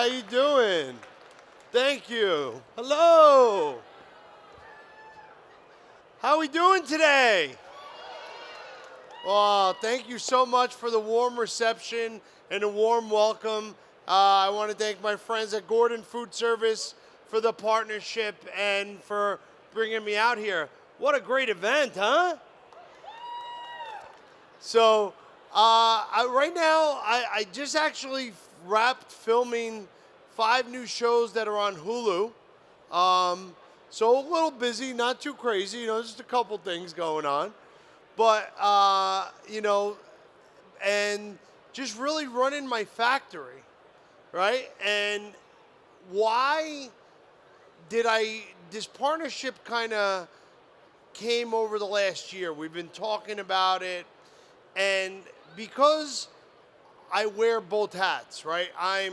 How you doing? Thank you. Hello. How we doing today? Well, thank you so much for the warm reception and a warm welcome. I want to thank my friends at Gordon Food Service for the partnership and for bringing me out here. What a great event, huh? So right now, I just actually wrapped filming 5 new shows that are on Hulu. So a little busy, not too crazy, just a couple things going on. But, and just really running my factory, right? And why this partnership kind of came over the last year. We've been talking about it. And because I wear both hats, right? I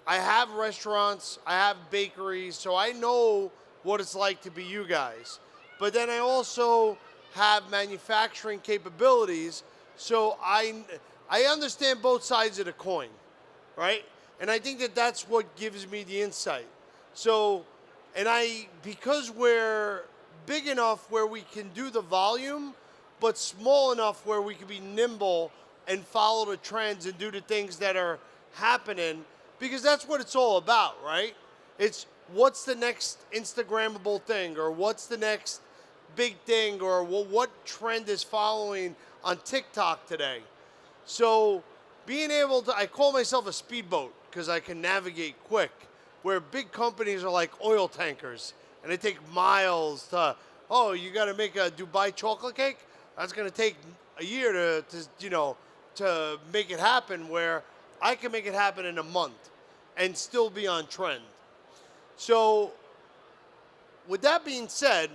have restaurants, I have bakeries, so I know what it's like to be you guys. But then I also have manufacturing capabilities, so I understand both sides of the coin, right? And I think that that's what gives me the insight. So, because we're big enough where we can do the volume, but small enough where we can be nimble and follow the trends and do the things that are happening, because that's what it's all about, right? It's what's the next Instagrammable thing, or what's the next big thing, or what trend is following on TikTok today. So being able to, I call myself a speedboat because I can navigate quick, where big companies are like oil tankers and they take miles to, oh, you got to make a Dubai chocolate cake? That's going to take a year to make it happen, where I can make it happen in a month and still be on trend. So with that being said,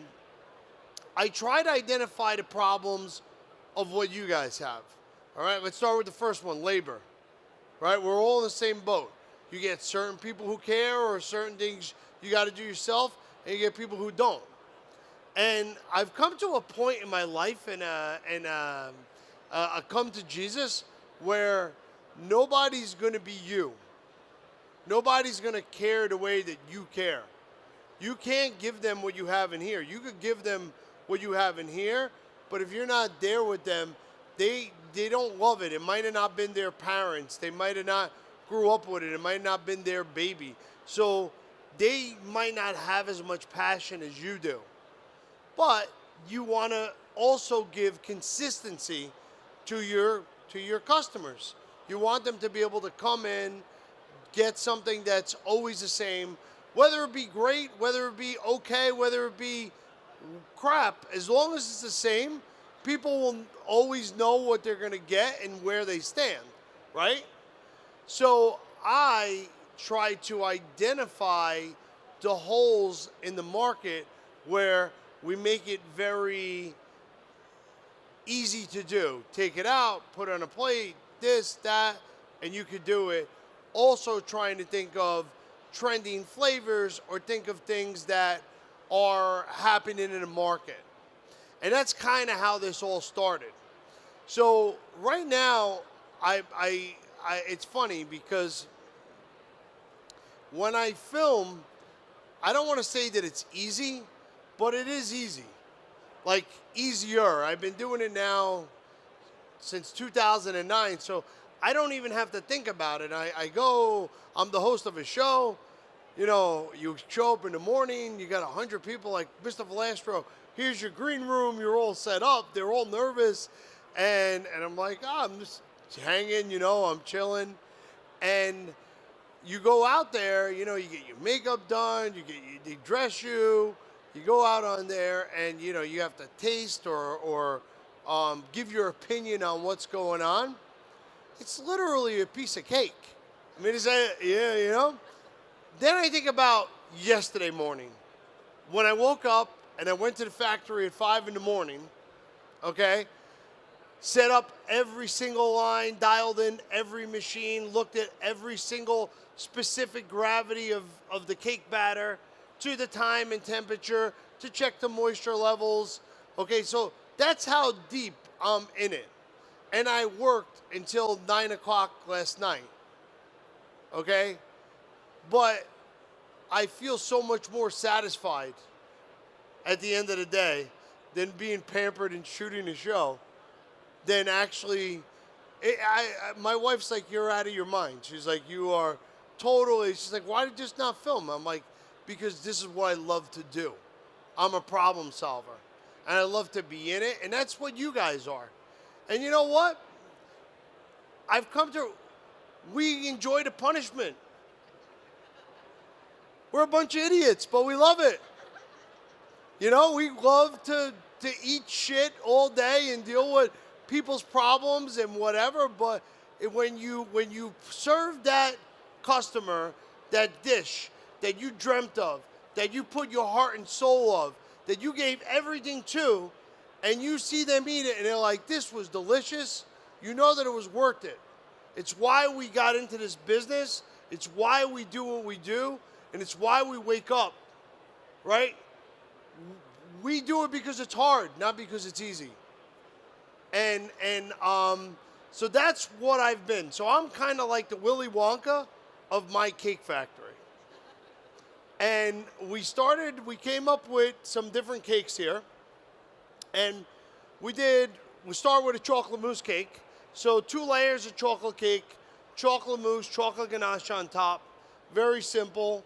I try to identify the problems of what you guys have. All right, let's start with the first one, labor. Right, we're all in the same boat. You get certain people who care, or certain things you got to do yourself, and you get people who don't. And I've come to a point in my life and I come to Jesus where nobody's going to be you. Nobody's going to care the way that you care. You can't give them what you have in here. You could give them what you have in here, but if you're not there with them, they don't love it. It might have not been their parents. They might have not grew up with it. It might have not been their baby. So they might not have as much passion as you do. But you want to also give consistency to your customers. You want them to be able to come in, get something that's always the same, whether it be great, whether it be okay, whether it be crap. As long as it's the same, people will always know what they're going to get and where they stand, right? So I try to identify the holes in the market where we make it very easy to do. Take it out, put it on a plate, this, that, and you could do it. Also trying to think of trending flavors, or think of things that are happening in the market. And that's kind of how this all started. So right now, it's funny because when I film, I don't want to say that it's easy, but it is easy. Like, easier. I've been doing it now since 2009, so I don't even have to think about it. I'm the host of a show. You show up in the morning, you got 100 people like Mr. Valastro. Here's your green room. You're all set up. They're all nervous. And I'm like, I'm just hanging, I'm chilling. And you go out there, you get your makeup done, they dress you. You go out on there and, you have to taste or give your opinion on what's going on. It's literally a piece of cake. I mean, Then I think about yesterday morning when I woke up and I went to the factory at 5 in the morning, okay? Set up every single line, dialed in every machine, looked at every single specific gravity of the cake batter, to the time and temperature, to check the moisture levels. Okay, so that's how deep I'm in it. And I worked until 9 o'clock last night. Okay? but I feel so much more satisfied at the end of the day than being pampered and shooting a show than actually. My wife's like, you're out of your mind. She's like, you are totally. She's like, why did you just not film? I'm like, because this is what I love to do. I'm a problem solver, and I love to be in it, and that's what you guys are. And you know what? I've come to. We enjoy the punishment. We're a bunch of idiots, but we love it. You know, we love to eat shit all day and deal with people's problems and whatever, but when you serve that customer that dish that you dreamt of, that you put your heart and soul of, that you gave everything to, and you see them eat it and they're like, this was delicious, you know that it was worth it. It's why we got into this business. It's why we do what we do, and it's why we wake up, right? We do it because it's hard, not because it's easy. And so that's what I've been. So I'm kind of like the Willy Wonka of my cake factory. And we came up with some different cakes here. And we started with a chocolate mousse cake. So 2 layers of chocolate cake, chocolate mousse, chocolate ganache on top. Very simple,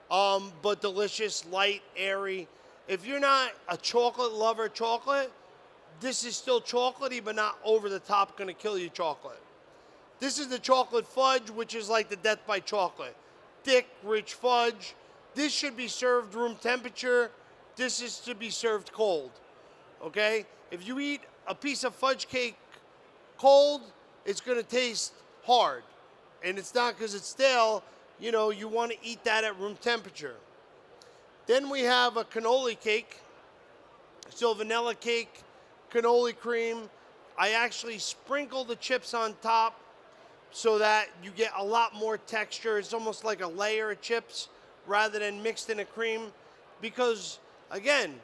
but delicious, light, airy. If you're not a chocolate lover, this is still chocolatey, but not over the top, gonna kill you chocolate. This is the chocolate fudge, which is like the death by chocolate. Thick, rich fudge. This should be served room temperature. This is to be served cold, okay? If you eat a piece of fudge cake cold, it's gonna taste hard. And it's not because it's stale, you know, you wanna eat that at room temperature. Then we have a cannoli cake. So vanilla cake, cannoli cream. I actually sprinkle the chips on top so that you get a lot more texture. It's almost like a layer of chips rather than mixed in a cream. Because, again,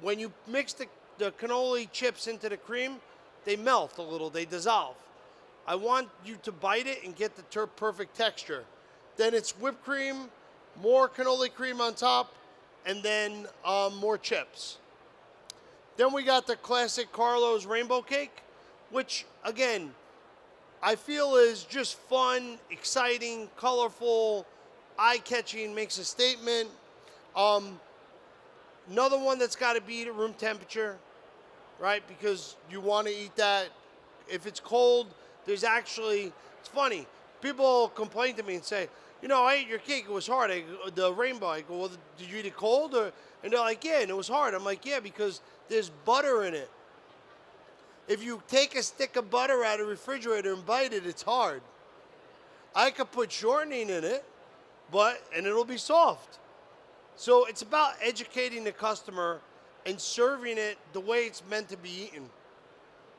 when you mix the cannoli chips into the cream, they melt a little, they dissolve. I want you to bite it and get the perfect texture. Then it's whipped cream, more cannoli cream on top, and then more chips. Then we got the classic Carlo's rainbow cake, which, again, I feel is just fun, exciting, colorful, eye-catching, makes a statement. Another one that's got to be at room temperature, right? Because you want to eat that. If it's cold, it's funny. People complain to me and say, you know, I ate your cake, it was hard. The rainbow. I go, well, did you eat it cold? And they're like, yeah, and it was hard. I'm like, yeah, because there's butter in it. If you take a stick of butter out of the refrigerator and bite it, it's hard. I could put shortening in it, and it'll be soft. So it's about educating the customer and serving it the way it's meant to be eaten,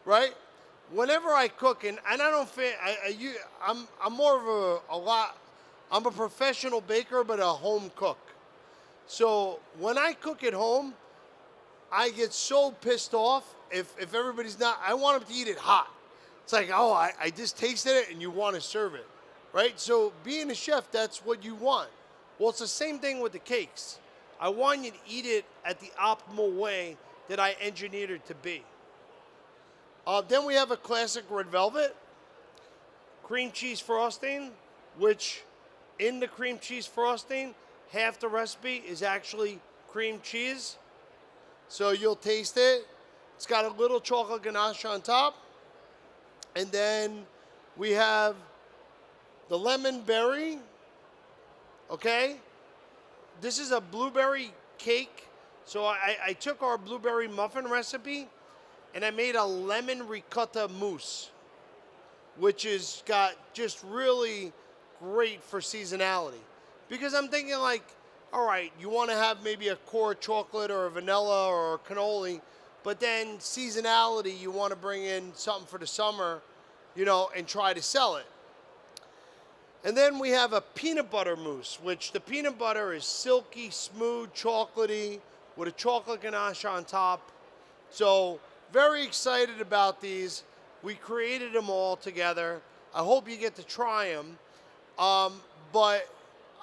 right? Whenever I cook, and I don't fit, I'm more of I'm a professional baker, but a home cook. So when I cook at home, I get so pissed off if everybody's not, I want them to eat it hot. It's like, oh, I just tasted it and you want to serve it, right? So being a chef, that's what you want. Well, it's the same thing with the cakes. I want you to eat it at the optimal way that I engineered it to be. Then we have a classic red velvet, cream cheese frosting, which in the cream cheese frosting, half the recipe is actually cream cheese. So you'll taste it. It's got a little chocolate ganache on top. And then we have the lemon berry, okay? This is a blueberry cake. So I took our blueberry muffin recipe and I made a lemon ricotta mousse, which is got just really great for seasonality. Because I'm thinking like, all right, you want to have maybe a core chocolate or a vanilla or a cannoli, but then seasonality, you want to bring in something for the summer, you know, and try to sell it. And then we have a peanut butter mousse, which the peanut butter is silky, smooth, chocolatey, with a chocolate ganache on top. So very excited about these. We created them all together. I hope you get to try them. But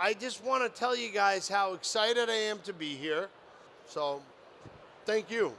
I just want to tell you guys how excited I am to be here. So, thank you.